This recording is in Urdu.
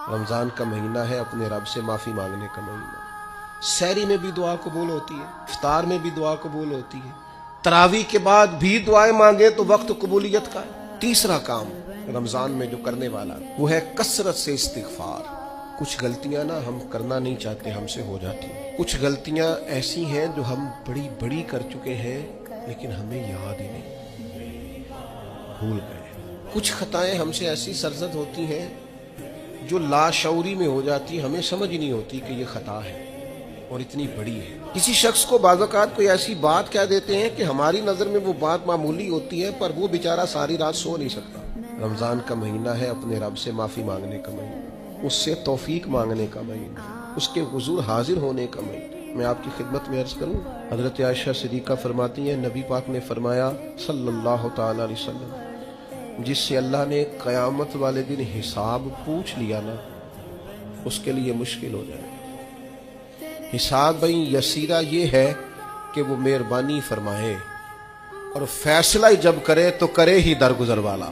رمضان کا مہینہ ہے اپنے رب سے معافی مانگنے کا مہینہ۔ سحری میں بھی دعا قبول ہوتی ہے، افطار میں بھی دعا قبول ہوتی ہے، تراویح کے بعد بھی دعائیں مانگے تو وقت قبولیت کا ہے۔ تیسرا کام رمضان میں جو کرنے والا وہ ہے کثرت سے استغفار۔ کچھ غلطیاں نا ہم کرنا نہیں چاہتے، ہم سے ہو جاتی ہیں۔ کچھ غلطیاں ایسی ہیں جو ہم بڑی بڑی کر چکے ہیں لیکن ہمیں یاد ہی نہیں، بھول گئے۔ کچھ خطائیں ہم سے ایسی سرزد ہوتی ہیں جو لاشعوری میں ہو جاتی، ہمیں سمجھ نہیں ہوتی کہ یہ خطا ہے اور اتنی بڑی ہے۔ کسی شخص کو بعض اوقات کوئی ایسی بات کہہ دیتے ہیں کہ ہماری نظر میں وہ بات معمولی ہوتی ہے، پر وہ بیچارہ ساری رات سو نہیں سکتا۔ رمضان کا مہینہ ہے اپنے رب سے معافی مانگنے کا مہینہ، اس سے توفیق مانگنے کا مہینہ، اس کے حضور حاضر ہونے کا مہینہ۔ میں آپ کی خدمت میں عرض کروں، حضرت عائشہ صدیقہ فرماتی ہیں نبی پاک نے فرمایا صلی اللہ تعالی علیہ وسلم، جس سے اللہ نے قیامت والے دن حساب پوچھ لیا نا، اس کے لیے مشکل ہو جائے۔ حساب بھئی یسیرہ یہ ہے کہ وہ مہربانی فرمائے اور فیصلہ جب کرے تو کرے ہی درگزر والا۔